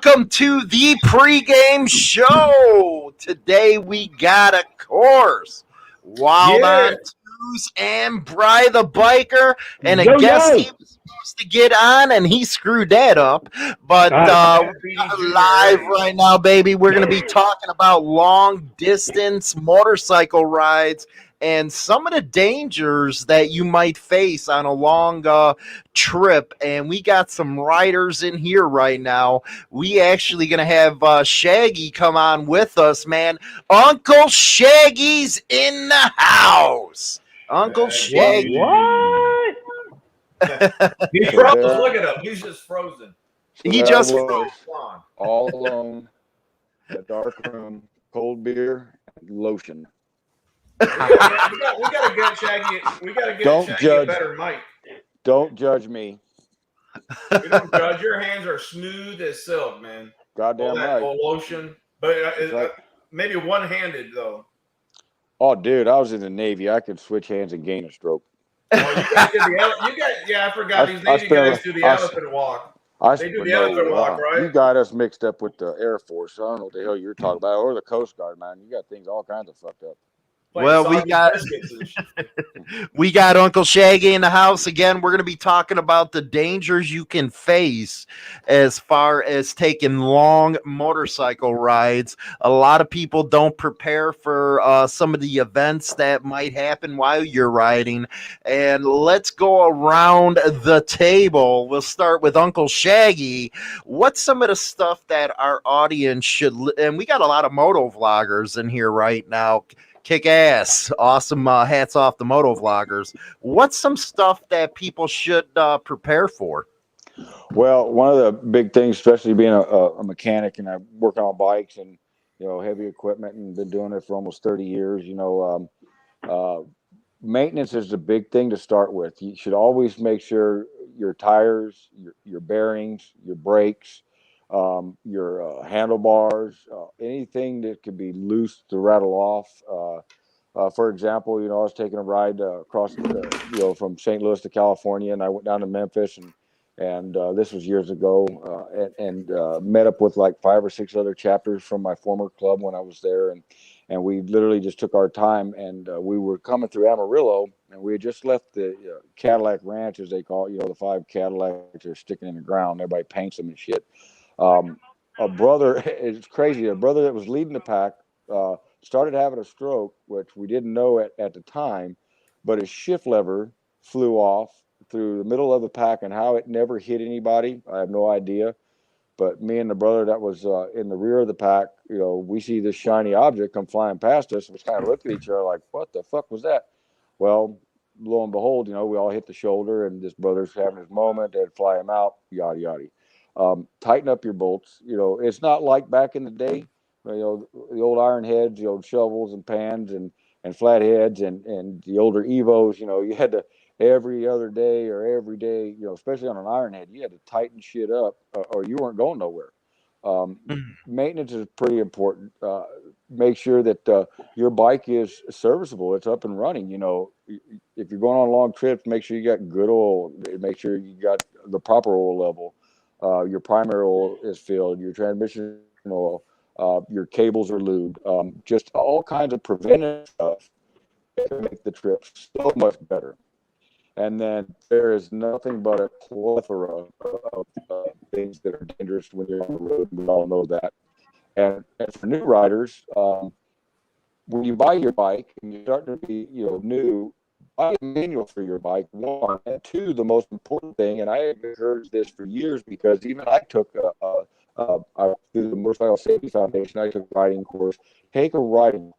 welcome to the pregame show. Today we got, of course, Wildon Twos and Bry the Biker, and a guest he was supposed to get on, and he screwed that up. But we're live right now, baby. We're going to be talking about long distance motorcycle rides and some of the dangers that you might face on a long trip. And we got some riders in here right now. We actually going to have Shaggy come on with us, man. Uncle Shaggy's in the house. Uncle Shaggy. What? He's frozen. Look at him. He's just frozen. So He just froze. all alone, a dark room, cold beer, and lotion. we gotta get Shaggy. We gotta get Shaggy a better mic. Don't judge me. We don't judge. Your hands are smooth as silk, man. Goddamn right. Lotion, but maybe one-handed though. Oh, dude, I was in the Navy. I could switch hands and gain a stroke. Oh, I forgot these Navy guys do the elephant walk. They do the elephant walk, right? You got us mixed up with the Air Force. I don't know what the hell you're talking about, or the Coast Guard, man. You got things all kinds of fucked up. Well, we got Uncle Shaggy in the house again. We're going to be talking about the dangers you can face as far as taking long motorcycle rides. A lot of people don't prepare for some of the events that might happen while you're riding. And let's go around the table. We'll start with Uncle Shaggy. What's some of the stuff that our audience should, and we got a lot of moto vloggers in here right now. Kick ass. Awesome. Hats off the moto vloggers. What's some stuff that people should prepare for? Well, one of the big things, especially being a mechanic, and I work on bikes and, heavy equipment, and been doing it for almost 30 years, maintenance is the big thing to start with. You should always make sure your tires, your bearings, your brakes, your handlebars, anything that could be loose to rattle off. For example, I was taking a ride across, from St. Louis to California, and I went down to Memphis, and this was years ago, and met up with like 5 or 6 other chapters from my former club when I was there, and we literally just took our time, and we were coming through Amarillo, and we had just left the Cadillac Ranch, as they call it, the 5 Cadillacs are sticking in the ground. Everybody paints them and shit. A brother, it's crazy. A brother that was leading the pack started having a stroke, which we didn't know at the time, but his shift lever flew off through the middle of the pack, and how it never hit anybody, I have no idea. But me and the brother that was in the rear of the pack, we see this shiny object come flying past us, and we kind of looked at each other like, what the fuck was that? Well, lo and behold, we all hit the shoulder, and this brother's having his moment. They'd fly him out, yada, yada. Tighten up your bolts. It's not like back in the day, the old iron heads, the old shovels and pans and flat heads and the older Evos, you had to every other day or every day, especially on an iron head, you had to tighten shit up or you weren't going nowhere. Maintenance is pretty important. Make sure that your bike is serviceable. It's up and running. If you're going on long trips, make sure you got good oil. Make sure you got the proper oil level. Your primary oil is filled, your transmission oil, your cables are lubed, just all kinds of preventive stuff to make the trip so much better. And then there is nothing but a plethora of things that are dangerous when you're on the road. We all know that. And for new riders, when you buy your bike and you're starting to be new, buy a manual for your bike, 1, and 2, the most important thing, and I have encouraged this for years because even I took through the Motorcycle Safety Foundation, I took a riding course. Take a riding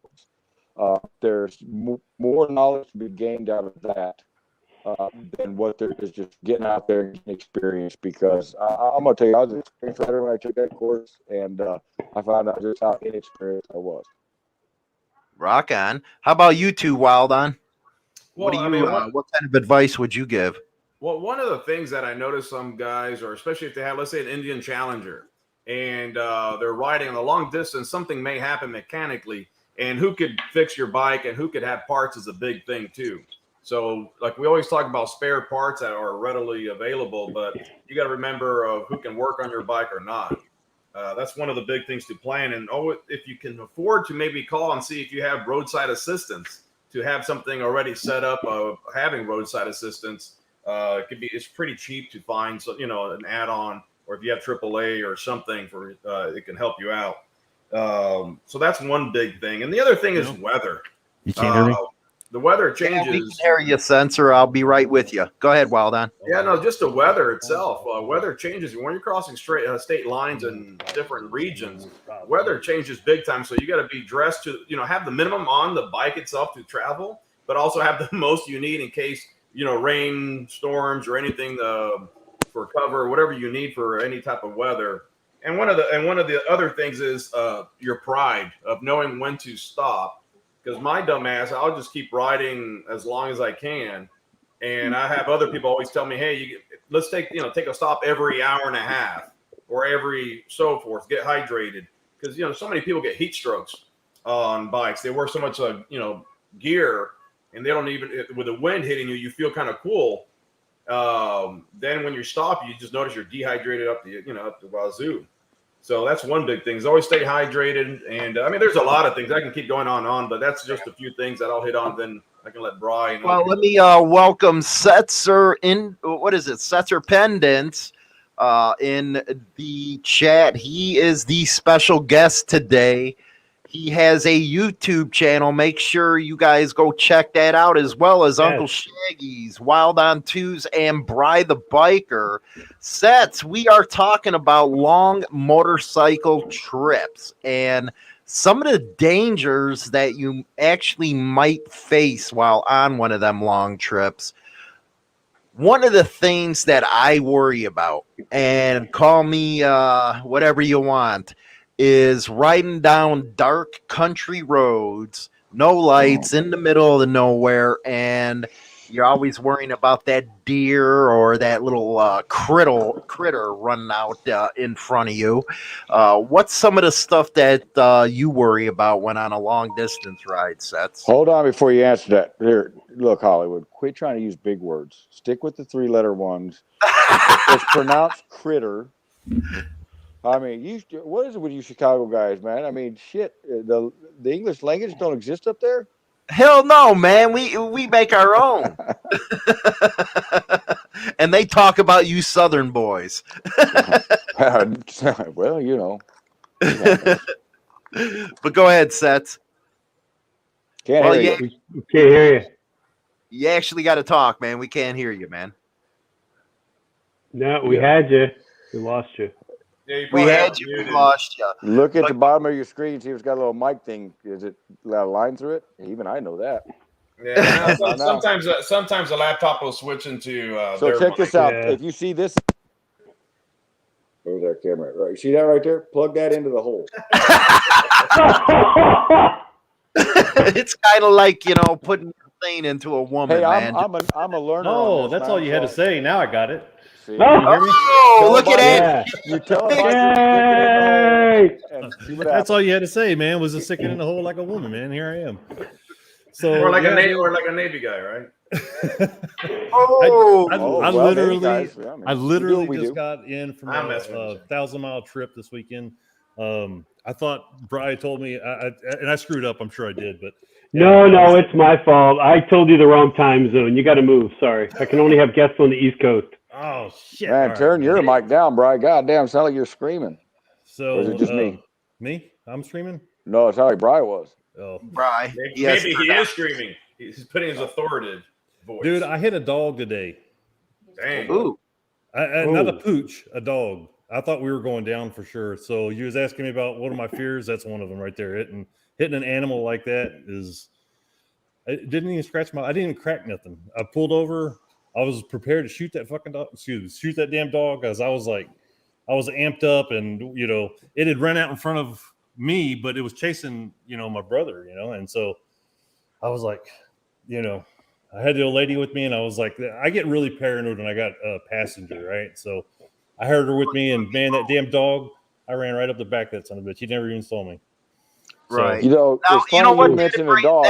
course. There's more knowledge to be gained out of that than what there is just getting out there and getting experience. Because I'm going to tell you, I was an experienced rider when I took that course, and I found out just how inexperienced I was. Rock on. How about you two, Wildon? Well, what kind of advice would you give? Well, one of the things that I noticed some guys, or especially if they have, let's say, an Indian Challenger, and they're riding on a long distance, something may happen mechanically, and who could fix your bike and who could have parts is a big thing too. So, like we always talk about spare parts that are readily available, but you got to remember who can work on your bike or not. That's one of the big things to plan. And if you can afford to maybe call and see if you have roadside assistance, to have something already set up of having roadside assistance, it's pretty cheap to find. So, an add-on, or if you have AAA or something it can help you out. So that's one big thing. And the other thing is weather. You can't hear me? The weather changes. Yeah, we can hear you, Sensor. I'll be right with you. Go ahead, Wildon. Yeah, no, just the weather itself. Weather changes when you're crossing state lines in different regions. Weather changes big time, so you got to be dressed to, have the minimum on the bike itself to travel, but also have the most you need in case rain, storms, or anything for cover, whatever you need for any type of weather. And one of the other things is your pride of knowing when to stop. Because my dumb ass, I'll just keep riding as long as I can. And I have other people always tell me, hey, let's take a stop every hour and a half or every so forth, get hydrated. Because, so many people get heat strokes on bikes. They wear so much, gear, and they don't even, with the wind hitting you, you feel kind of cool. Then when you stop, you just notice you're dehydrated up the wazoo. So that's one big thing is always stay hydrated. And there's a lot of things I can keep going on, but that's just a few things that I'll hit on. Then I can let Brian. Well, let me welcome Setzerpendence in the chat. He is the special guest today. He has a YouTube channel. Make sure you guys go check that out, as well as Uncle Shaggy's, Wild on Twos, and Bry the Biker. Sets, we are talking about long motorcycle trips and some of the dangers that you actually might face while on one of them long trips. One of the things that I worry about, and call me whatever you want, is riding down dark country roads, no lights, in the middle of the nowhere, and you're always worrying about that deer or that little critter running out in front of you. What's some of the stuff that you worry about when on a long distance ride, Sets? Hold on before you answer that. Here, look, Hollywood, quit trying to use big words. Stick with the 3-letter ones. It's pronounced critter. What is it with you Chicago guys, man? Shit, the English language don't exist up there? Hell no, man. We make our own. And they talk about you Southern boys. Well, But go ahead, Sets. Can't hear you. We can't hear you. You actually got to talk, man. We can't hear you, man. No, we had you. We lost you. Yeah, We had you. We lost you. Look at the bottom of your screen. See if it's got a little mic thing. Is it got a line through it? Even I know that. Yeah. Sometimes the laptop will switch into. So check this out. Yeah. If you see this, where's our camera? Right, see that right there? Plug that into the hole. It's kind of like putting your thing into a woman, Hey, man. I'm a learner. Oh, on this, that's man, all you had to say. Now I got it. See? Oh, look at that! You tell them That's all you had to say, man. Was a sticking in the hole like a woman, man. Here I am. So or like a Navy guy, right? I literally just do. got in from a 1,000-mile trip this weekend. I thought Brian told me, and I screwed up. I'm sure I did, but No, it's my fault. I told you the wrong time zone. You got to move. Sorry, I can only have guests on the East Coast. Oh shit! Man, turn your mic down, Brian. Goddamn, sound like you're screaming. So or is it just me? Me? I'm screaming. No, it's how Brian was. Oh, Brian. Maybe he is screaming. He's putting his authoritative voice. dude, I hit a dog today. Dang. Ooh. Not a pooch, a dog. I thought we were going down for sure. So you was asking me about what are my fears. That's one of them right there. Hitting an animal like that is. It didn't even scratch I didn't even crack nothing. I pulled over. I was prepared to shoot that fucking dog. Shoot that damn dog, because I was amped up, and it had run out in front of me, but it was chasing my brother, and so I was like, I had the old lady with me, and I was like, I get really paranoid when I got a passenger, right? So I heard her with me, and man, that damn dog, I ran right up the back of that son of a bitch. He never even saw me. Right. It's funny you mentioned a dog.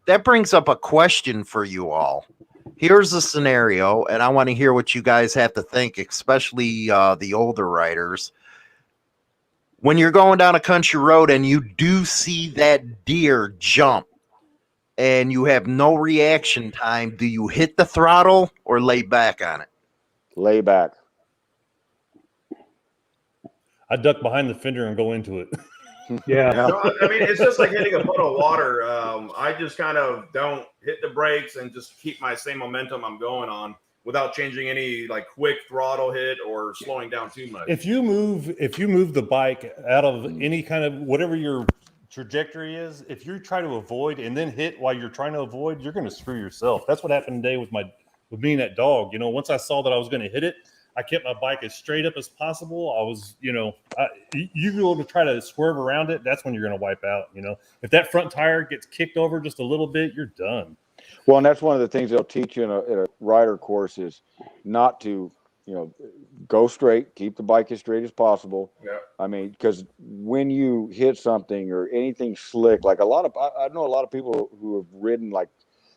That brings up a question for you all. Here's the scenario, and I want to hear what you guys have to think, especially the older riders. when you're going down a country road and you do see that deer jump and you have no reaction time, do you hit the throttle or lay back on it? Lay back. I duck behind the fender and go into it. Yeah. No, I mean, it's just like hitting a puddle of water. I just kind of don't hit the brakes and just keep my same momentum I'm going on without changing any like quick throttle hit or slowing down too much. If you move the bike out of any kind of whatever your trajectory is, if you try to avoid and then hit while you're trying to avoid, you're going to screw yourself. That's what happened today with me and that dog. You know, once I saw that I was going to hit it, I kept my bike as straight up as possible. I was, you know, you go to try to swerve around it, that's when you're going to wipe out. You know, if that front tire gets kicked over just a little bit, you're done. Well, and that's one of the things they'll teach you in a rider course is not to, you know, go straight, keep the bike as straight as possible. Yeah. I mean, because when you hit something or anything slick, like I know a lot of people who have ridden like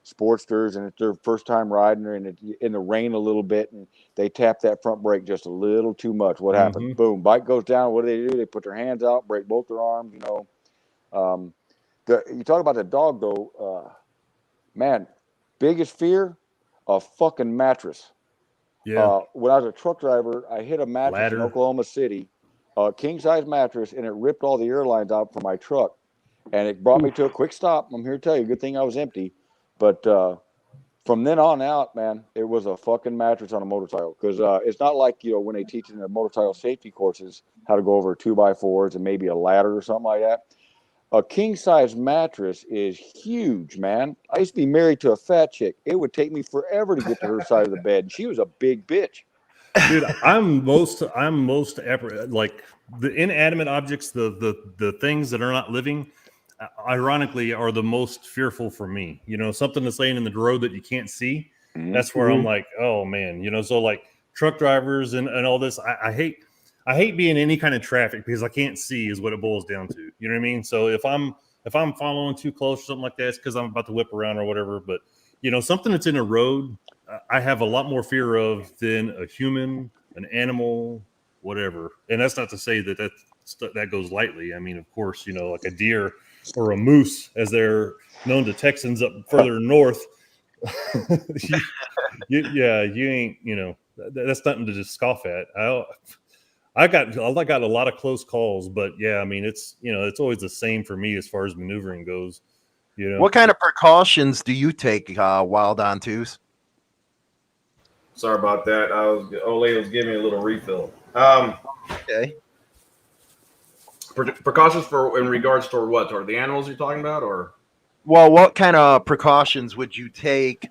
Sportsters and it's their first time riding and it's in the rain a little bit and they tap that front brake just a little too much. What happens? Boom, bike goes down. What do? They put their hands out, break both their arms, you know. You talk about the dog though, man, biggest fear, a fucking mattress. Yeah. When I was a truck driver, I hit a mattress in Oklahoma City, a king size mattress, and it ripped all the airlines out from my truck. And it brought me to a quick stop. I'm here to tell you, good thing I was empty. But from then on out, man, it was a fucking mattress on a motorcycle. Because it's not like, you know, when they teach in the motorcycle safety courses how to go over 2x4s and maybe a ladder or something like that. A king-size mattress is huge, man. I used to be married to a fat chick. It would take me forever to get to her side of the bed. She was a big bitch. Dude, I'm most like the inanimate objects, the things that are not living, ironically, are the most fearful for me. You know, something that's laying in the road that you can't see. That's where I'm like, oh man, you know. So like truck drivers and all this, I hate being in any kind of traffic because I can't see is what it boils down to. You know what I mean? So if I'm following too close or something like that, it's because I'm about to whip around or whatever. But you know, something that's in a road, I have a lot more fear of than a human, an animal, whatever. And that's not to say that goes lightly. I mean, of course, you know, like a deer or a moose, as they're known to Texans up further north. you ain't, you know, that's nothing to just scoff at. I got a lot of close calls, but yeah, I mean, it's, you know, it's always the same for me as far as maneuvering goes. You know, what kind of precautions do you take, Wildon twos? Sorry about that. Old lady was giving me a little refill. Okay. Precautions in regards to what? Or the animals you're talking about, or? Well, what kind of precautions would you take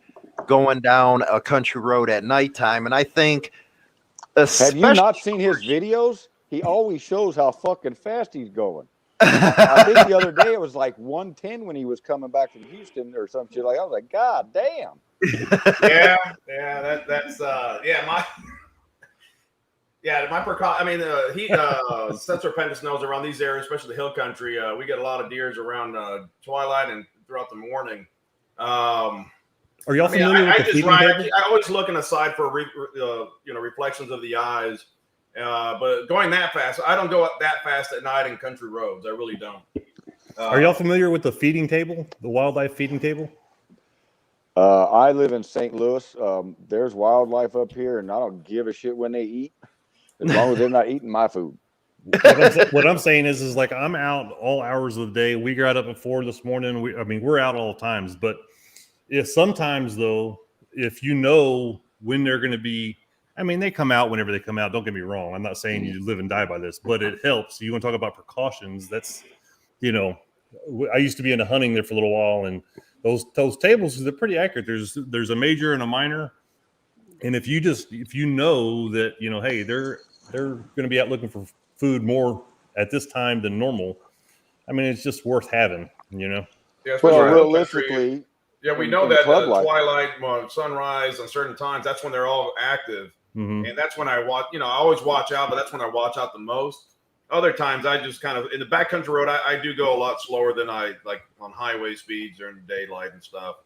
going down a country road at nighttime? And I think, have you not seen his videos? He always shows how fucking fast he's going. I think the other day it was like 110 when he was coming back from Houston or some shit. Like I was like, God damn. My precaution. I mean, Setzerpendence knows around these areas, especially the hill country. We get a lot of deers around twilight and throughout the morning. Are y'all familiar with the feeding table? I always looking aside for reflections of the eyes. But going that fast, I don't go up that fast at night in country roads. I really don't. Are y'all familiar with the feeding table, the wildlife feeding table? I live in St. Louis. There's wildlife up here, and I don't give a shit when they eat, as long as they're not eating my food. What I'm saying is like I'm out all hours of the day. We got up at 4 this morning. We're out all times. But sometimes though, if you know when they're going to be. I mean, they come out whenever they come out. Don't get me wrong. I'm not saying you live and die by this, but it helps. You want to talk about precautions. That's, you know, I used to be into hunting there for a little while, and those tables, they're pretty accurate. There's a major and a minor. And if you know that, you know, hey, they're going to be out looking for food more at this time than normal. I mean, it's just worth having, you know? Yeah, well, realistically. Yeah, we know that twilight, sunrise, on certain times, that's when they're all active. And that's when I watch, you know, I always watch out, but that's when I watch out the most. Other times I just kind of, in the backcountry road, I do go a lot slower than I like on highway speeds during the daylight and stuff.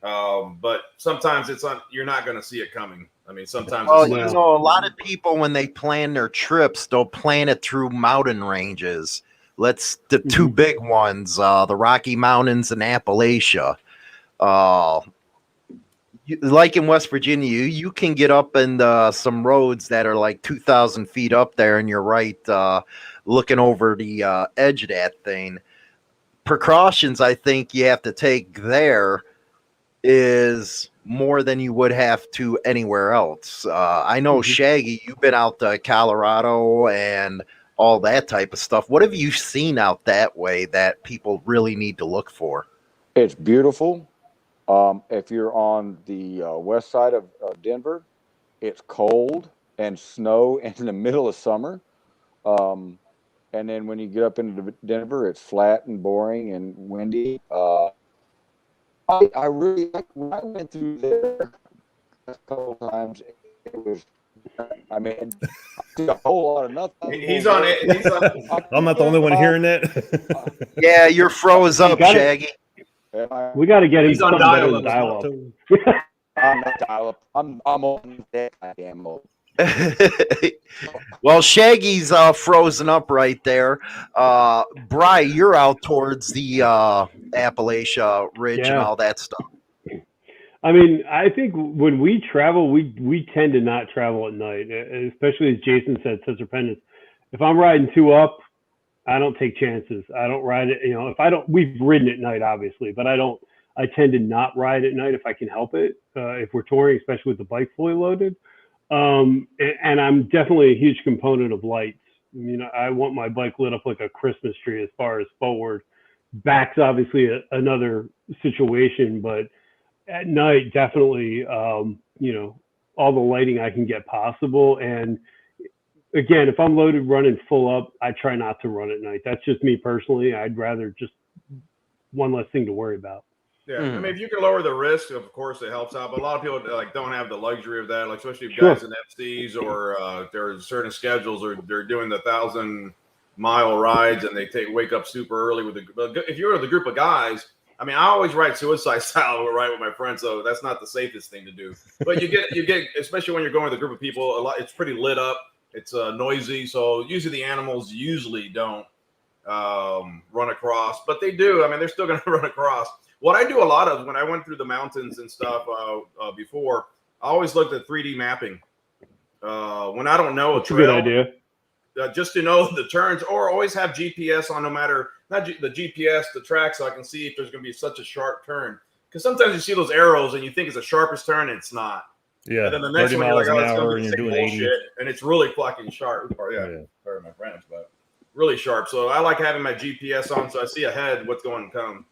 But sometimes you're not going to see it coming. I mean, sometimes Well, it's you know, a lot of people when they plan their trips, they'll plan it through mountain ranges. The two big ones, the Rocky Mountains and Appalachia. Like in West Virginia, you can get up in some roads that are like 2,000 feet up there, and you're right, looking over the edge of that thing. Precautions I think you have to take there is more than you would have to anywhere else. I know, Shaggy, you've been out to Colorado and all that type of stuff. What have you seen out that way that people really need to look for? It's beautiful. If you're on the west side of Denver, it's cold and snow in the middle of summer. And then when you get up into Denver, it's flat and boring and windy. I really, when I went through there a couple of times, it was, I mean, I see a whole lot of nothing. he's on it. He's on. I'm not the only one hearing that. Yeah, you're froze up, Shaggy. We got to get him He's on something dial-up. I'm not dial-up. I'm on that goddamn mode. Well, Shaggy's frozen up right there. Bry, you're out towards the Appalachia Ridge and all that stuff. I mean, I think when we travel, we tend to not travel at night, especially as Jason said, Setzerpendence. If I'm riding 2 up, I don't take chances. I don't ride it. You know, if I don't, we've ridden at night, obviously, but I tend to not ride at night if I can help it. If we're touring, especially with the bike fully loaded. And I'm definitely a huge component of lights. You know, I want my bike lit up like a Christmas tree as far as forward. Back's obviously another situation, but at night, definitely, you know, all the lighting I can get possible. And again, if I'm loaded running full up, I try not to run at night. That's just me personally. I'd rather just one less thing to worry about. Yeah, I mean, if you can lower the risk, of course, it helps out. But a lot of people like don't have the luxury of that. Like especially if guys in FCs or there are certain schedules, or they're doing the 1,000-mile rides and they wake up super early with if you're with a group of guys. I mean, I always ride suicide style or ride with my friends, so that's not the safest thing to do. But you get, especially when you're going with a group of people, a lot. It's pretty lit up. It's noisy, so usually the animals don't run across, but they do. I mean, they're still going to run across. What I do a lot of when I went through the mountains and stuff before, I always looked at 3D mapping. When I don't know a trail, good idea. Just to know the turns, or always have GPS on, no matter the GPS, the track, so I can see if there's going to be such a sharp turn. Because sometimes you see those arrows and you think it's the sharpest turn, and it's not. Yeah, and then the next 30 one miles you're like, an oh, hour, it's and you're doing 80. bullshit, and it's really fucking sharp. Or, yeah, sorry, my friends, but really sharp. So I like having my GPS on, so I see ahead what's going to come.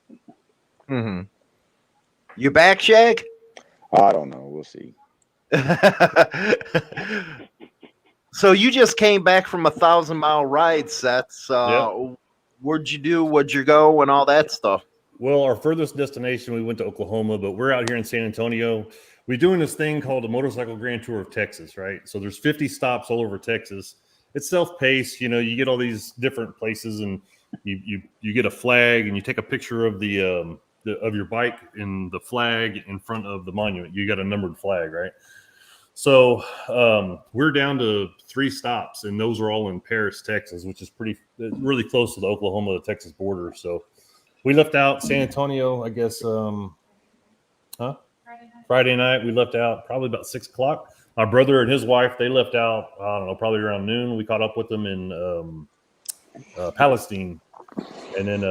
Mm-hmm. You back, Shag? I don't know. We'll see. So you just came back from 1,000-mile ride, Sets. Where'd you do? Where'd you go? And all that stuff. Well, our furthest destination, we went to Oklahoma, but we're out here in San Antonio. We're doing this thing called the Motorcycle Grand Tour of Texas, right? So there's 50 stops all over Texas. It's self-paced. You know, you get all these different places, and you get a flag, and you take a picture of of your bike and the flag in front of the monument. You got a numbered flag, right? So we're down to 3 stops, and those are all in Paris, Texas, which is really close to the Oklahoma to Texas border. So we left out San Antonio, I guess, Friday night. We left out probably about 6 o'clock. My brother and his wife, they left out, I don't know, probably around noon. We caught up with them in Palestine. And then,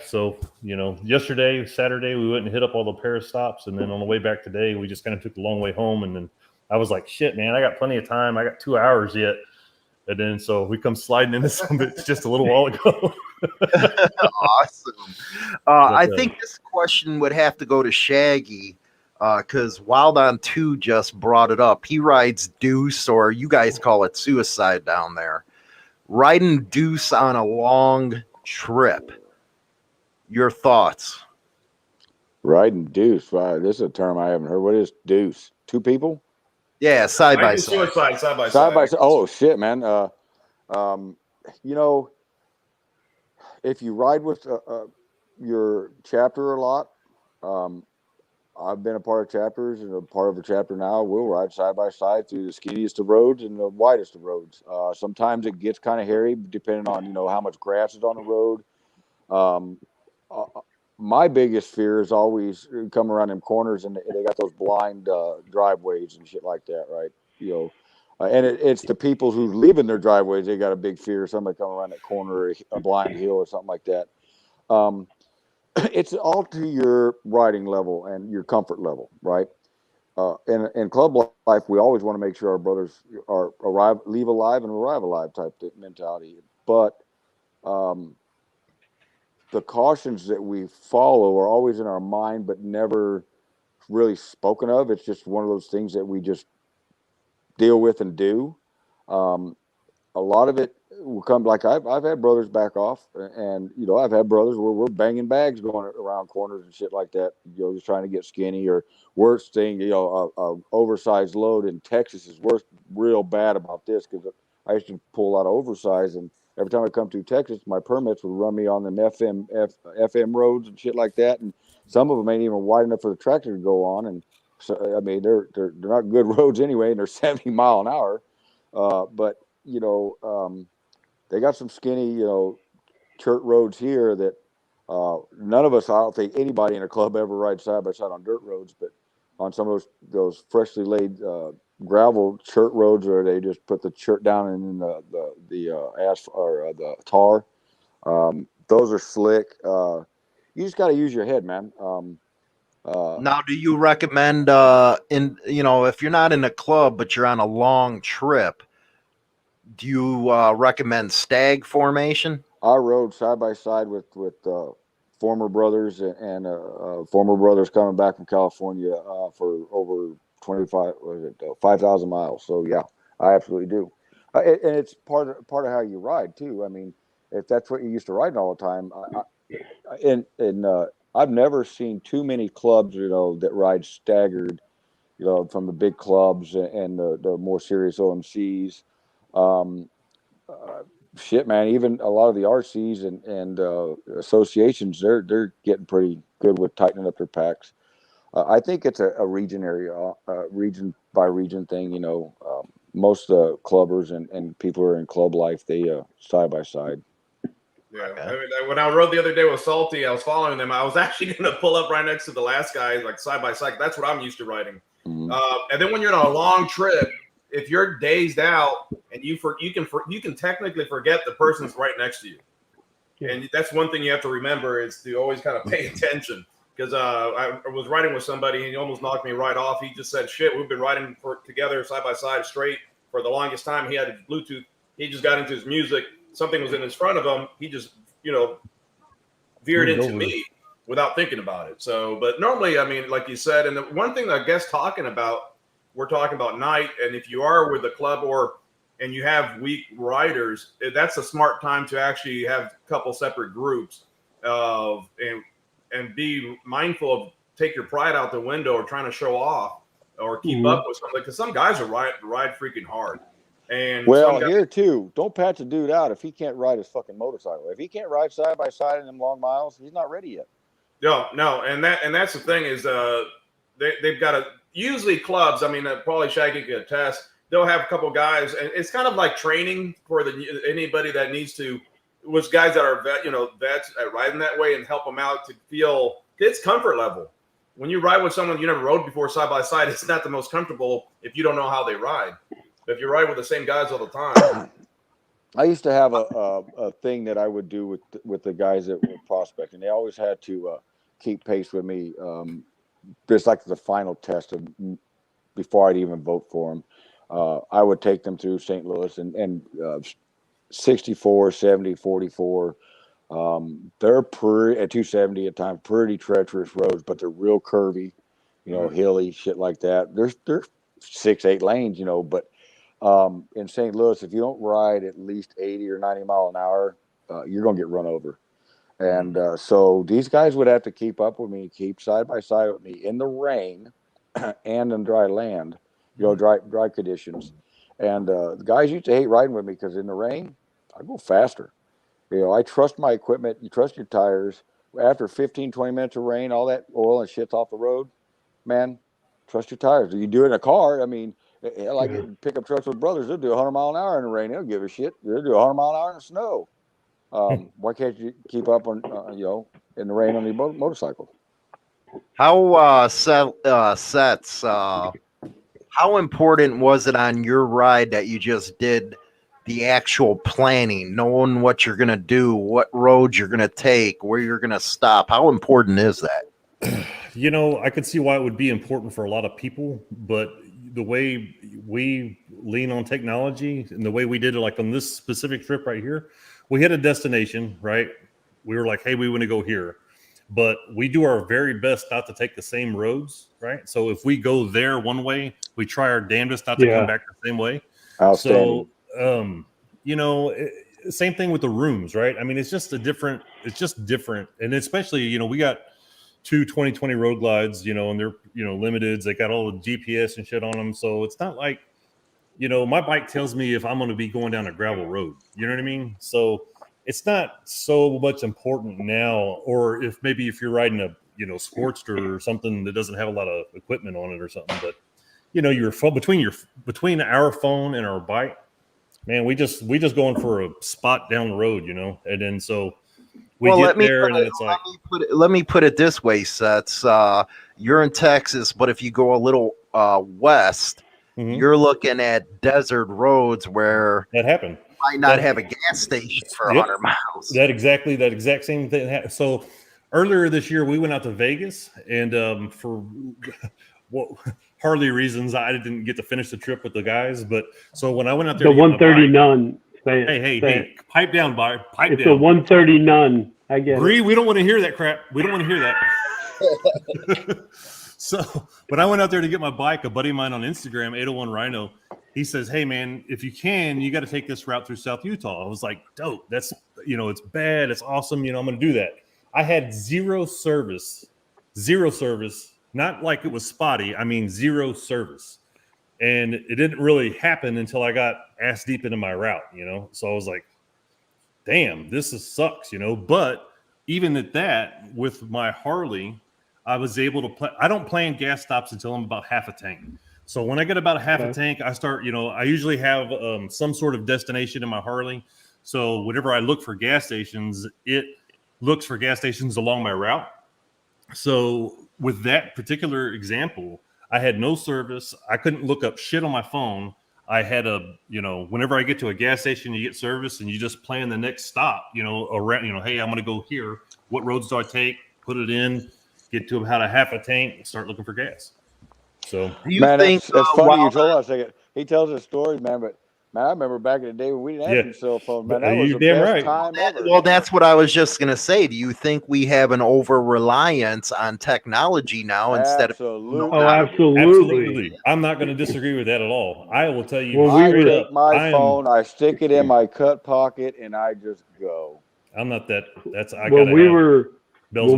so, you know, yesterday, Saturday, we went and hit up all the Paris stops. And then on the way back today, we just kind of took the long way home. And then I was like, shit, man, I got plenty of time. I got 2 hours yet. And then so we come sliding into some of it just a little while ago. Awesome. I think this question would have to go to Shaggy because Wildon 2 just brought it up. He rides deuce, or you guys call it suicide down there. Riding deuce on a long trip. Your thoughts? Riding deuce. Wow, this is a term I haven't heard. What is deuce? 2 people? Yeah, side by side. Suicide, side by side. Oh shit, man. You know, if you ride with your chapter a lot, I've been a part of chapters and a part of a chapter now. We'll ride side by side through the skinniest of roads and the widest of roads. Sometimes it gets kind of hairy, depending on how much grass is on the road. Um, my biggest fear is always coming around them corners, and they got those blind driveways and shit like that, right? And it's the people who live in their driveways. They got a big fear. Somebody coming around that corner, or a blind hill, or something like that. It's all to your riding level and your comfort level, right? In club life, we always want to make sure our brothers leave alive and arrive alive type mentality. But the cautions that we follow are always in our mind, but never really spoken of. It's just one of those things that we just deal with and do. A lot of it will come, like I've had brothers back off, and I've had brothers where we're banging bags going around corners and shit like that, just trying to get skinny. Or worst thing, a oversized load in Texas is real bad about this, because I used to pull a lot of oversized, and every time I come to Texas, my permits would run me on them FM roads and shit like that, and some of them ain't even wide enough for the tractor to go on. And so, I mean, they're not good roads anyway, and they're 70 mile an hour. But they got some skinny, chert roads here that none of us, I don't think anybody in a club ever rides side by side on dirt roads, but on some of those freshly laid gravel chert roads, where they just put the chert down in the asphalt or the tar. Those are slick. You just got to use your head, man. Now, do you recommend if you're not in a club but you're on a long trip, do you recommend stag formation? I rode side by side with former brothers and former brothers coming back from California for over 5,000 miles. So yeah, I absolutely do. And it's part of how you ride too. I mean, if that's what you used to riding all the time, I've never seen too many clubs, that ride staggered, from the big clubs and the more serious OMCs. Shit, man, even a lot of the RCs and associations, they're getting pretty good with tightening up their packs. I think it's a region by region thing. Most clubbers and people who are in club life, they side by side. Yeah, I mean, when I rode the other day with Salty, I was following them. I was actually going to pull up right next to the last guy, like side by side. That's what I'm used to riding. Mm-hmm. And then when you're on a long trip, if you're dazed out and you can technically forget the person's right next to you. Yeah. And that's one thing you have to remember, is to always kind of pay attention. Because I was riding with somebody and he almost knocked me right off. He just said, "Shit, we've been riding together side by side straight for the longest time." He had his Bluetooth. He just got into his music. Something was in his front of him. He just, veered into me without thinking about it. So, but normally, I mean, like you said, and the one thing I guess we're talking about night, and if you are with a club and you have weak riders, that's a smart time to actually have a couple separate groups and be mindful of, take your pride out the window or trying to show off or keep up with something, because some guys are ride freaking hard. And here too, don't patch a dude out if he can't ride his fucking motorcycle. If he can't ride side by side in them long miles, he's not ready yet. No, and that's the thing is they've got to, usually clubs. I mean, probably Shaggy could attest. They'll have a couple guys, and it's kind of like training for anybody that needs to, with guys that are vets at riding that way, and help them out to feel it's comfort level. When you ride with someone you never rode before side by side, it's not the most comfortable if you don't know how they ride. If you ride with the same guys all the time. I used to have a thing that I would do with the guys that were prospecting. They always had to keep pace with me. Just like the final test before I'd even vote for them. I would take them through St. Louis and 64, 70, 44. They're at 270 at times, pretty treacherous roads, but they're real curvy, hilly, shit like that. They're 6-8 lanes, but in St. Louis, if you don't ride at least 80 or 90 mile an hour, you're going to get run over. And so these guys would have to keep up with me, keep side by side with me in the rain and in dry land, dry conditions. And the guys used to hate riding with me because in the rain, I go faster. I trust my equipment. You trust your tires. After 15, 20 minutes of rain, all that oil and shit's off the road. man, trust your tires. You do it in a car. I mean, like pickup trucks with brothers, they'll do 100 mile an hour in the rain. They don't give a shit. They'll do 100 mile an hour in the snow. Why can't you keep up on, in the rain on your motorcycle? How Sets? How important was it on your ride that you just did the actual planning, knowing what you're gonna do, what roads you're gonna take, where you're gonna stop? How important is that? I could see why it would be important for a lot of people, but the way we lean on technology and the way we did it, like on this specific trip right here, we had a destination, right? We were like, hey, we want to go here, but we do our very best not to take the same roads, right? So if we go there one way, we try our damnedest not to come back the same way. So, same thing with the rooms, right? I mean, it's just different. And especially, we got 2 2020 road glides, and they're, limiteds. They got all the GPS and shit on them. So it's not like, my bike tells me if I'm going to be going down a gravel road, you know what I mean? So it's not so much important now, or if you're riding a, Sportster or something that doesn't have a lot of equipment on it or something, but your phone, between our phone and our bike, man, we just going for a spot down the road, and then so let me put it this way, Sets. You're in Texas, but if you go a little west, you're looking at desert roads where that happened. You might not have a gas station for 100 miles. That exact same thing happened. So earlier this year, we went out to Vegas, and for Harley reasons, I didn't get to finish the trip with the guys. But so when I went out there, the 130 none. Hey, pipe down, bar. Pipe it's down. It's a 130 none. I get Bree, it. we don't want to hear that crap. We don't want to hear that. So when I went out there to get my bike, a buddy of mine on Instagram, 801 Rhino, he says, hey, man, if you can, you got to take this route through South Utah. I was like, dope. That's, it's bad. It's awesome. I'm going to do that. I had zero service, not like it was spotty. I mean, zero service. And it didn't really happen until I got ass deep into my route, So I was like, damn, sucks, But even at that, with my Harley, I was able to I don't plan gas stops until I'm about half a tank. So when I get about half a tank, I start, I usually have some sort of destination in my Harley. So whenever I look for gas stations, it looks for gas stations along my route. So with that particular example, I had no service. I couldn't look up shit on my phone. I had whenever I get to a gas station, you get service and you just plan the next stop, around, hey, I'm going to go here. What roads do I take? Put it in, get to about a half a tank, and start looking for gas. So, do you think it's funny you told us. He tells us stories, man, but man, I remember back in the day when we didn't have any cell phones, man. That was the best time ever. Well, that's what I was just going to say. Do you think we have an over-reliance on technology now instead of... Oh, absolutely. I'm not going to disagree with that at all. I will tell you I take my phone, I stick it in my cut pocket, and I just go. I'm not that. When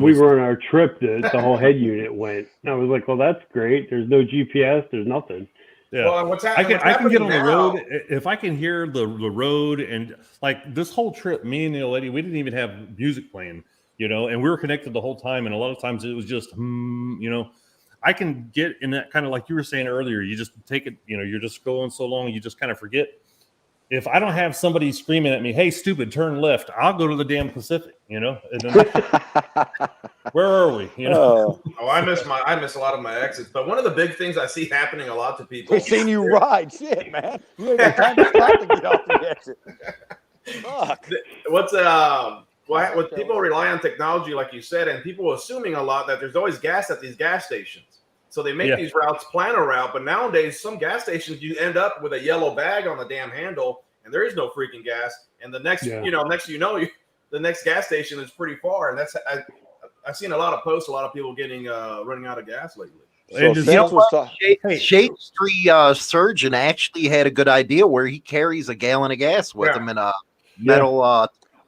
we were on our trip, the whole head unit went. And I was like, well, that's great. There's no GPS. There's nothing. Yeah, well, I can get on the road if I can hear the road, and like this whole trip, me and the lady, we didn't even have music playing, and we were connected the whole time. And a lot of times it was just, I can get in that kind of like you were saying earlier. You just take it, you're just going so long, you just kind of forget. If I don't have somebody screaming at me, hey, stupid, turn left, I'll go to the damn Pacific, and then, where are we? I miss a lot of my exits. But one of the big things I see happening a lot to people. We've seen you ride. Shit, man. You ain't got time to stop to get off the exit. Fuck. What people rely on technology, like you said, and people assuming a lot that there's always gas at these gas stations. So they make these routes, plan a route, but nowadays some gas stations you end up with a yellow bag on the damn handle, and there is no freaking gas. And the next, the next gas station is pretty far, and I've seen a lot of posts, a lot of people getting running out of gas lately. So Shade's Street surgeon actually had a good idea where he carries a gallon of gas with him in a metal.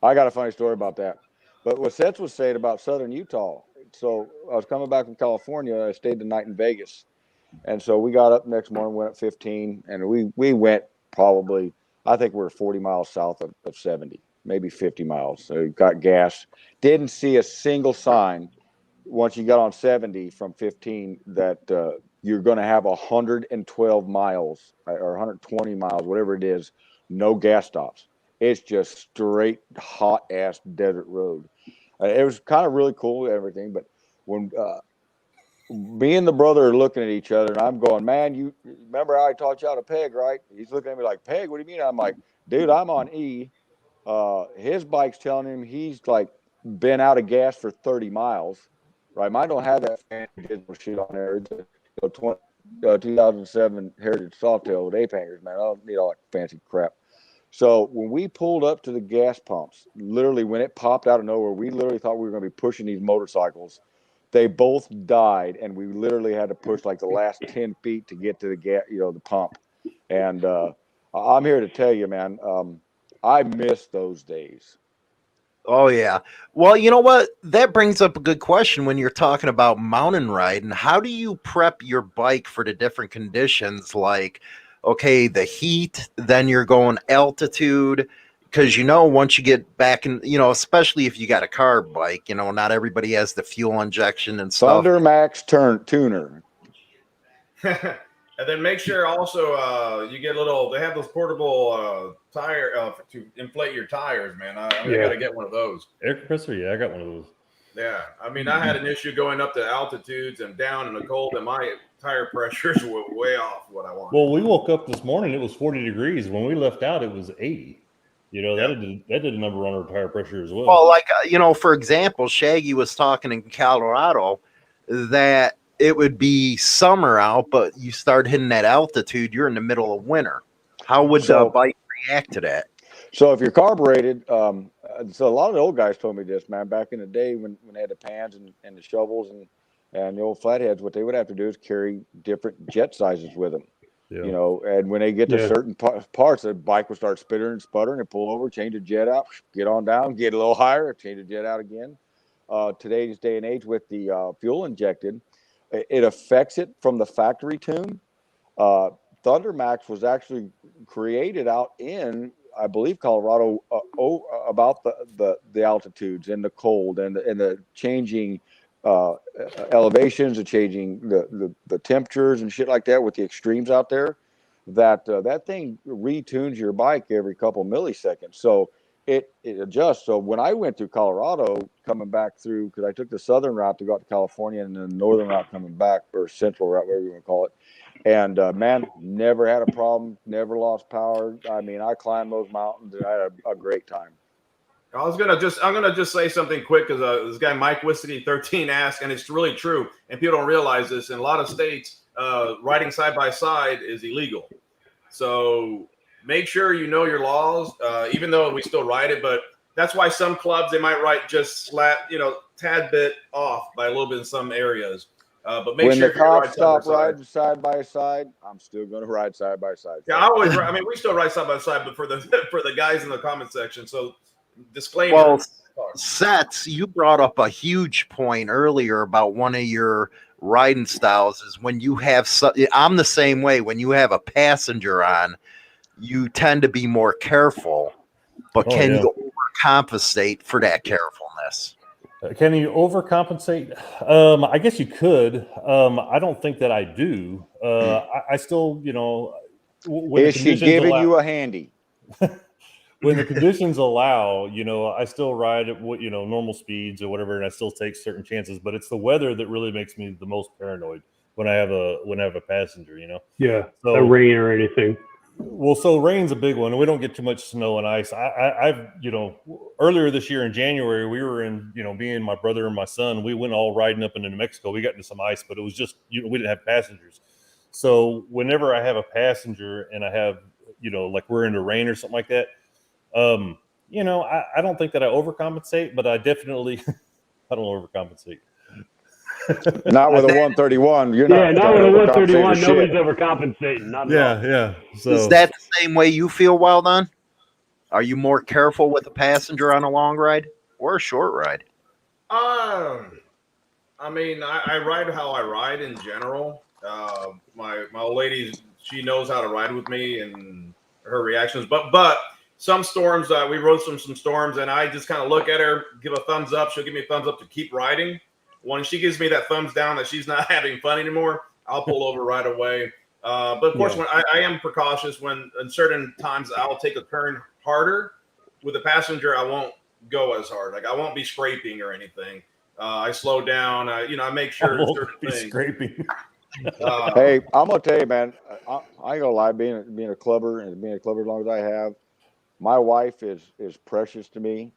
I got a funny story about that. But what Seth was saying about Southern Utah. So I was coming back from California. I stayed the night in Vegas. And so we got up next morning, went up 15, and we went probably, I think we were 40 miles south of 70, maybe 50 miles. So we got gas. Didn't see a single sign once you got on 70 from 15, that you're going to have 112 miles or 120 miles, whatever it is, no gas stops. It's just straight hot ass desert road. It was kind of really cool, everything. But when me and the brother are looking at each other, and I'm going, man, you remember how I taught you how to peg, right? He's looking at me like, peg? What do you mean? I'm like, dude, I'm on E. His bike's telling him he's like been out of gas for 30 miles, right? Mine don't have that fancy digital shit on there. It's a 2007 Heritage Softail with ape hangers, man. I don't need all that fancy crap. So when we pulled up to the gas pumps, literally when it popped out of nowhere, we literally thought we were going to be pushing these motorcycles. They both died, and we literally had to push like the last 10 feet to get to the gas, the pump. And I'm here to tell you, man, I miss those days. Oh, yeah. Well, you know what? That brings up a good question when you're talking about mountain riding. How do you prep your bike for the different conditions? Like, okay, the heat, then you're going altitude. Because, once you get back in, especially if you got a carb bike, not everybody has the fuel injection and stuff. Thunder Max tuner. And then make sure also you get they have those portable tire to inflate your tires, man. I got to get one of those. Air compressor? Yeah, I got one of those. Yeah. I mean, I had an issue going up to altitudes and down in the cold, and my tire pressures were way off what I wanted. Well, we woke up this morning, it was 40 degrees. When we left out, it was 80. That did a number on our tire pressure as well. Well, like, for example, Shaggy was talking in Colorado that it would be summer out, but you start hitting that altitude, you're in the middle of winter. How would the bike react to that? So if you're carbureted, so a lot of the old guys told me this, man, back in the day when they had the pans and the shovels and the old flatheads, what they would have to do is carry different jet sizes with them. Yeah. And when they get to certain parts, the bike will start spittering and sputtering and pull over, change the jet out, get on down, get a little higher, change the jet out again. Today's day and age with the fuel injected, it affects it from the factory tune. Thunder Max was actually created out in, I believe, Colorado, about the altitudes and the cold and the changing elevations, and changing the temperatures and shit like that with the extremes out there. That thing retunes your bike every couple milliseconds. So it adjusts. So when I went through Colorado, coming back through, because I took the southern route to go out to California and then the northern route coming back, or central route, whatever you want to call it. And man, never had a problem, never lost power. I mean, I climbed those mountains and I had a great time. I'm gonna just say something quick, because this guy Mike Wissity 13 asked, and it's really true, and people don't realize this. In a lot of states, riding side by side is illegal. So make sure you know your laws, even though we still ride it. But that's why some clubs, they might ride just tad bit off by a little bit in some areas. But make when sure the cops stop riding side by side, I'm still going to ride side by side. Yeah, we still ride side by side, but for the guys in the comment section. So disclaimer. Well, Sets, you brought up a huge point earlier about one of your riding styles is when you have I'm the same way. When you have a passenger on, you tend to be more careful, but can you overcompensate for that carefulness? Can you overcompensate? I guess you could. I don't think that I do. I still, is she giving you a handy? When the conditions allow, I still ride at normal speeds or whatever, and I still take certain chances. But it's the weather that really makes me the most paranoid when I have a passenger. Yeah, so, the rain or anything. Well, so rain's a big one, and we don't get too much snow and ice. I've earlier this year in January, we were in me and my brother and my son, we went all riding up into New Mexico. We got into some ice, but it was just we didn't have passengers. So whenever I have a passenger and I have like we're in the rain or something like that. I don't think that I overcompensate, but I definitely I don't overcompensate. Not with a 131. You're not. Yeah, not with a 131. Nobody's overcompensating. Not yeah. So is that the same way you feel, Wildon? Are you more careful with a passenger on a long ride or a short ride? I mean, I ride how I ride in general. My old lady, she knows how to ride with me and her reactions. But some storms, we rode some storms, and I just kind of look at her, give a thumbs up. She'll give me a thumbs up to keep riding. when she gives me that thumbs down that she's not having fun anymore, I'll pull over right away. But of course, when I am precautious, when in certain times I'll take a turn harder with a passenger, I won't go as hard. Like I won't be scraping or anything. I slow down. I make sure certain things. Scraping. Hey, I'm gonna tell you, man. I ain't gonna lie. Being a clubber and being a clubber as long as I have, my wife is precious to me.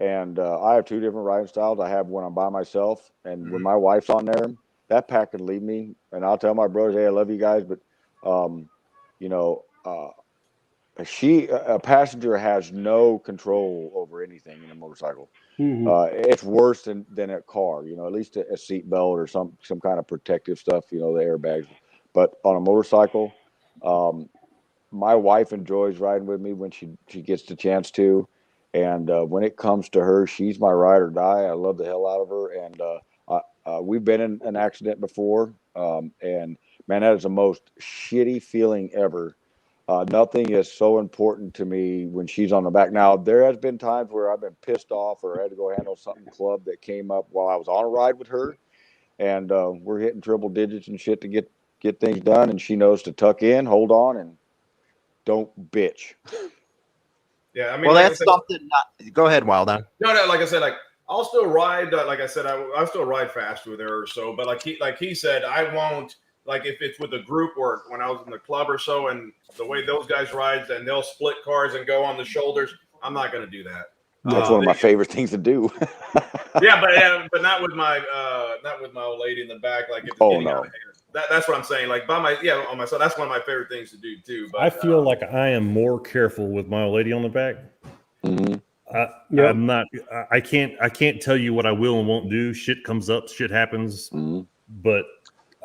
And I have two different riding styles. I have when I'm by myself, and when my wife's on there, that pack can leave me. And I'll tell my brothers, "Hey, I love you guys," but a passenger has no control over anything in a motorcycle. Mm-hmm. It's worse than a car. At least a seat belt or some kind of protective stuff. The airbags. But on a motorcycle, my wife enjoys riding with me when she gets the chance to. And when it comes to her, she's my ride or die. I love the hell out of her. And we've been in an accident before. And man, that is the most shitty feeling ever. Nothing is so important to me when she's on the back. Now, there has been times where I've been pissed off or had to go handle something club that came up while I was on a ride with her. And we're hitting triple digits and shit to get things done. And she knows to tuck in, hold on, and don't bitch. Yeah, I mean, well, like that's something. Go ahead, Wildon. No, like I said, like I'll still ride. Like I said, I still ride fast with her or so. But like he said, I won't. Like if it's with a group work when I was in the club or so, and the way those guys ride, and they'll split cars and go on the shoulders. I'm not going to do that. That's one of my favorite things to do. but not with my old lady in the back. Like if it's getting out of hand. That's what I'm saying. Like on myself, that's one of my favorite things to do too. But I feel like I am more careful with my old lady on the back. Mm-hmm. I'm not. I can't tell you what I will and won't do. Shit comes up. Shit happens. Mm-hmm. But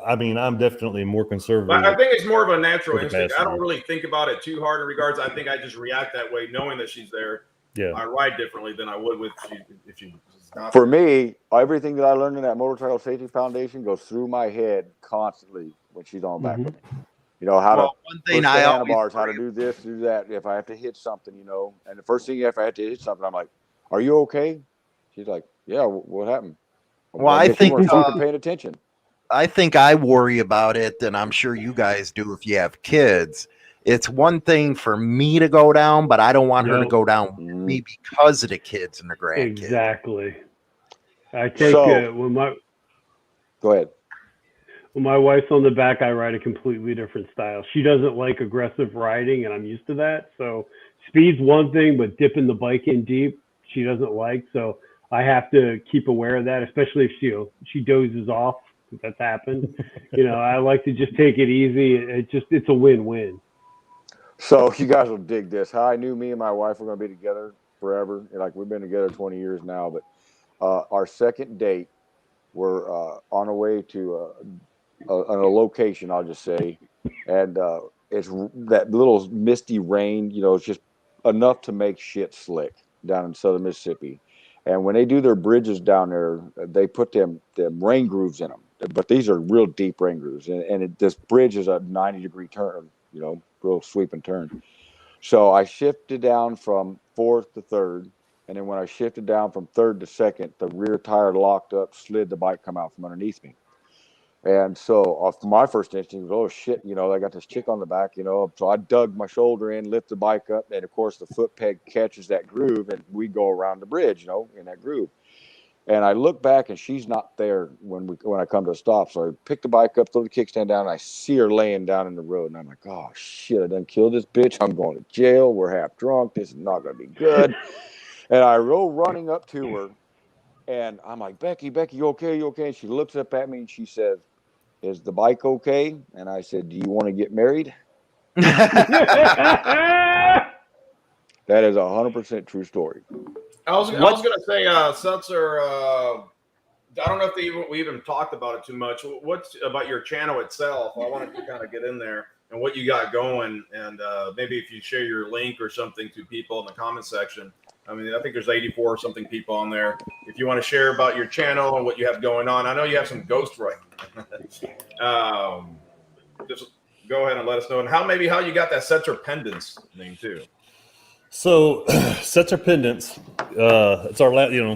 I mean, I'm definitely more conservative. But I think it's more of a natural instinct. I don't really think about it too hard in regards. I think I just react that way, knowing that she's there. Yeah, I ride differently than I would if she was not. For me, everything that I learned in that Motorcycle Safety Foundation goes through my head constantly when she's on back with me. How to push the handlebars, how to do this, do that. If I have to hit something, and the first thing if I have to hit something, I'm like, "Are you okay?" She's like, "Yeah, what happened?" Well, I think you weren't fucking paying attention. I think I worry about it, and I'm sure you guys do if you have kids. It's one thing for me to go down, but I don't want her to go down with me because of the kids and the grandkids. Exactly. I take Go ahead. When my wife's on the back, I ride a completely different style. She doesn't like aggressive riding, and I'm used to that. So speed's one thing, but dipping the bike in deep, she doesn't like. So I have to keep aware of that, especially if she dozes off. That's happened. I like to just take it easy. It's a win-win. So you guys will dig this. How I knew me and my wife were going to be together forever. Like we've been together 20 years now, but our second date, we're on our way to a location, I'll just say, and it's that little misty rain. It's just enough to make shit slick down in southern Mississippi. And when they do their bridges down there, they put them rain grooves in them. But these are real deep rain grooves, and this bridge is a 90-degree turn. Real sweep and turn. So I shifted down from fourth to third. And then when I shifted down from third to second, the rear tire locked up, slid, the bike come out from underneath me. And so my first instinct was, oh shit, I got this chick on the back, So I dug my shoulder in, lift the bike up. And of course the foot peg catches that groove and we go around the bridge, in that groove. And I look back and she's not there when I come to a stop. So I pick the bike up, throw the kickstand down, and I see her laying down in the road. And I'm like, oh shit, I done killed this bitch. I'm going to jail. We're half drunk. This is not going to be good. And I roll running up to her and I'm like, Becky, you okay? You okay? And she looks up at me and she says, is the bike okay? And I said, do you want to get married? That is 100% true story. I was going to say, Setzer, I don't know if we even talked about it too much. What's about your channel itself? I wanted to kind of get in there and what you got going. And maybe if you share your link or something to people in the comment section. I mean, I think there's 84 or something people on there. If you want to share about your channel and what you have going on. I know you have some ghost writing. Just go ahead and let us know. And how you got that Setzerpendence name too. So Setzerpendence, it's our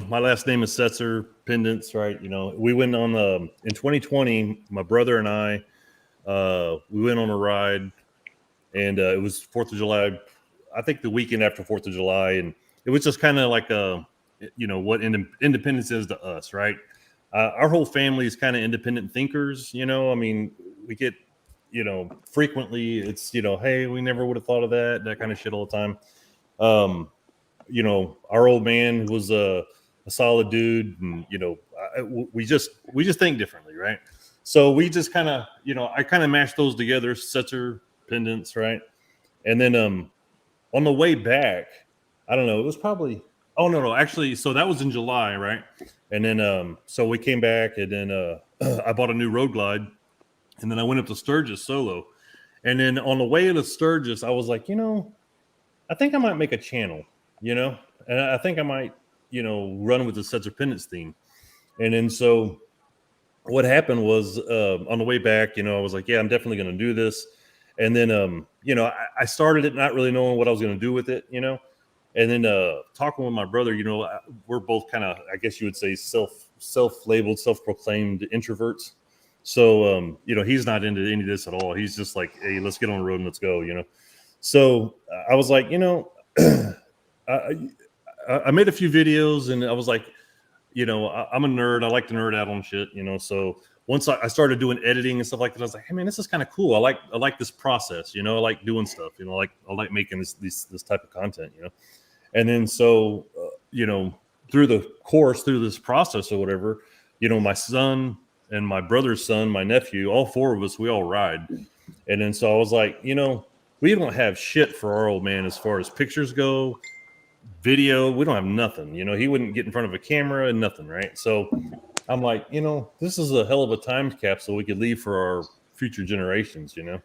my last name is Setzer. Setzerpendence, right? You know, we went on in 2020. My brother and I, we went on a ride, and it was 4th of July. I think the weekend after 4th of July, and it was just kind of like you know, what independence is to us, right? Our whole family is kind of independent thinkers. You know, I mean, we get, you know, frequently it's, you know, hey, we never would have thought of that kind of shit all the time. You know, our old man was a solid dude, and you know, we just think differently, right? So we just kind of, you know, I kind of mashed those together, Setzerpendence, right? And then on the way back, I don't know, it was probably, oh no, actually, so that was in July, right? And then so we came back, and then I bought a new road glide, and then I went up to Sturgis solo, and then on the way to Sturgis, I was like, you know, I think I might make a channel, you know, and I think I might, you know, run with the Setzerpendence theme. And then so what happened was on the way back, you know, I was like, yeah, I'm definitely going to do this. And then, you know, I started it not really knowing what I was going to do with it, you know, and then talking with my brother, you know, we're both kind of, I guess you would say self-labeled, self-proclaimed introverts. So, you know, he's not into any of this at all. He's just like, hey, let's get on the road and let's go, you know. So I was like, you know, I made a few videos, and I was like, you know, I'm a nerd. I like to nerd out on shit, you know. So once I started doing editing and stuff like that, I was like, hey man, this is kind of cool. I like this process, you know. I like doing stuff, you know. I like making this type of content, you know. And then so, you know, through this process or whatever, you know, my son and my brother's son, my nephew, all four of us, we all ride. And then so I was like, you know, we don't have shit for our old man as far as pictures go, video. We don't have nothing. You know, he wouldn't get in front of a camera and nothing, right? So I'm like, you know, this is a hell of a time capsule we could leave for our future generations, you know?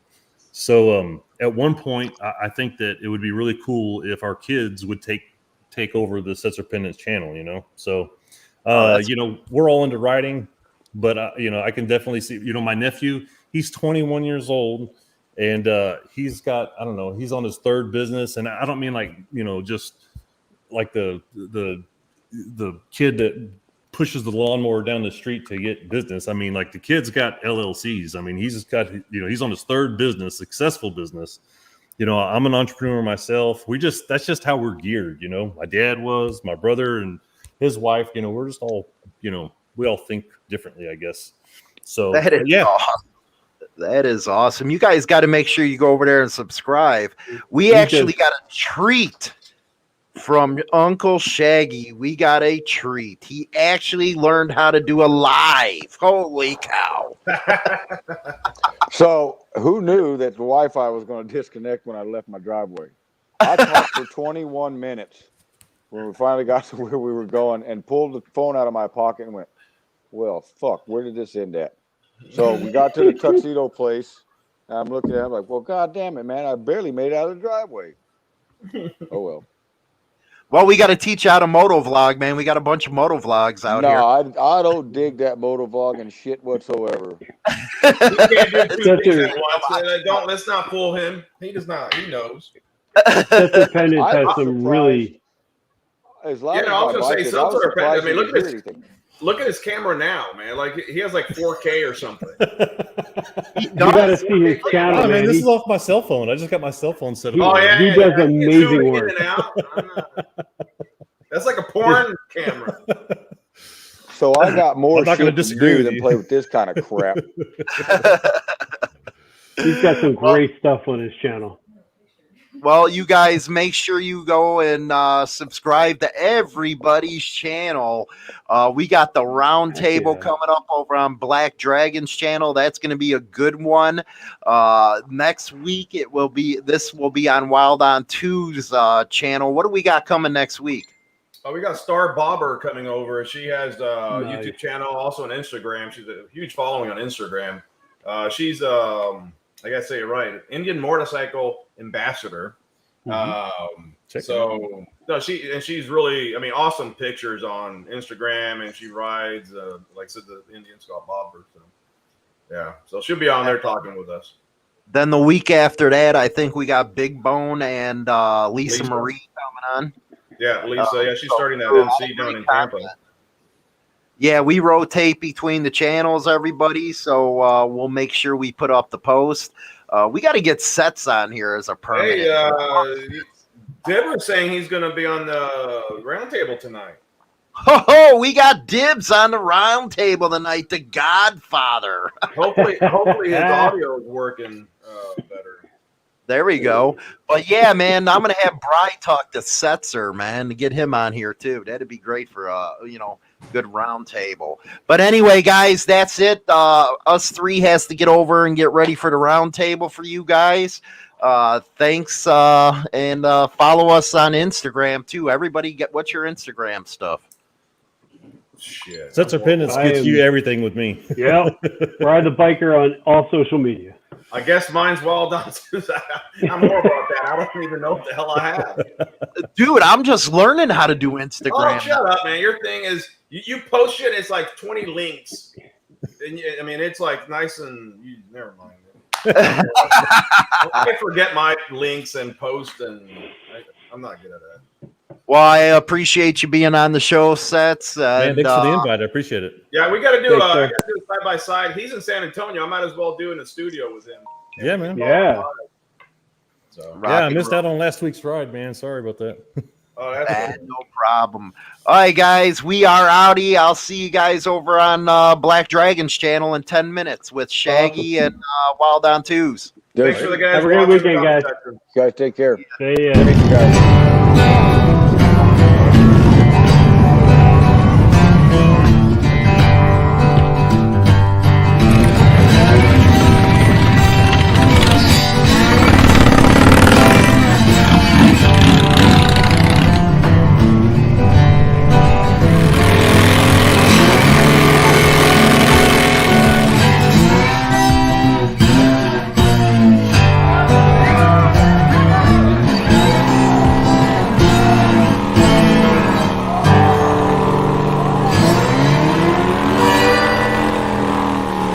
So at one point, I think that it would be really cool if our kids would take over the Setzerpendence channel, you know? So, you know, we're all into writing, but, you know, I can definitely see, you know, my nephew, he's 21 years old, and he's got, I don't know, he's on his third business. And I don't mean like, you know, just like the kid that pushes the lawnmower down the street to get business. I mean, like the kid's got LLCs. I mean, he's just got, you know, he's on his third business, successful business. You know, I'm an entrepreneur myself. That's just how we're geared. You know, my dad was, my brother and his wife, you know, we're just all, you know, we all think differently, I guess. So that is awesome. That is awesome. You guys got to make sure you go over there and subscribe. We actually got a treat from Uncle Shaggy. We got a treat. He actually learned how to do a live. Holy cow. So who knew that the Wi-Fi was going to disconnect when I left my driveway? I talked for 21 minutes when we finally got to where we were going, and pulled the phone out of my pocket and went, well, fuck, where did this end at? So we got to the tuxedo place, and I'm looking at it like, well, God damn it, man, I barely made it out of the driveway. Oh, well. Well, we got to teach you how to moto vlog, man. We got a bunch of moto vlogs out here. No, I don't dig that moto vlog and shit whatsoever. Let's not fool him. He does not. He knows. Setzerpendence has some really. As loud Yeah, I was going to say, I mean, look at his camera now, man. Like he has like 4K or something. You got to see his channel, man. This is off my cell phone. I just got my cell phone set up. Oh yeah, he does amazing work. That's like a porn camera. So I got more shit to do than play with this kind of crap. He's got some great stuff on his channel. Well, you guys make sure you go and subscribe to everybody's channel. We got the round table coming up over on Black Dragon's channel. That's going to be a good one. Next week, this will be on Wildon 2's channel. What do we got coming next week? Oh, we got Star Bobber coming over. She has a YouTube channel, also on Instagram. She's a huge following on Instagram. She's I gotta say it right, Indian motorcycle ambassador. So no, she's really, I mean, awesome pictures on Instagram, and she rides like I said, the Indian Scott Bobber. So yeah, so she'll be on there talking with us. Then the week after that, I think we got Big Bone and Lisa Marie coming on. Yeah, Lisa. Yeah, she's starting that MC down in Tampa. Yeah, we rotate between the channels, everybody. So we'll make sure we put up the post. We got to get Sets on here as a permanent. Hey, Deborah's saying he's going to be on the round table tonight. Oh, we got dibs on the round table tonight. The Godfather. Hopefully his audio is working better. There we go. But yeah, man, I'm gonna have Bry talk to Setzer, man, to get him on here too. That'd be great for good round table. But anyway, guys, that's it. Us three has to get over and get ready for the round table for you guys. Thanks, and follow us on Instagram too. Everybody, what's your Instagram stuff? Shit. Setzerpendence gets you everything with me. Yeah, Ride the Biker on all social media. I guess mine's Wildon. I'm more about that. I don't even know what the hell I have. Dude, I'm just learning how to do Instagram. Oh, shut up, man. Your thing is you post shit. It's like 20 links. And I mean, it's like nice and never mind. I forget my links and post, and I'm not good at that. Well, I appreciate you being on the show, Sets. Man, thanks for the invite. I appreciate it. Yeah, we got to do a side by side. He's in San Antonio. I might as well do in the studio with him. Yeah, man. Yeah. So, I missed out on last week's ride, man. Sorry about that. Oh, that's no problem. All right, guys, we are outie. I'll see you guys over on Black Dragon's channel in 10 minutes with Shaggy and Wildon Twos. Thanks for the guys. Have a good weekend, guys. Guys, take care. See ya. Thank you, guys.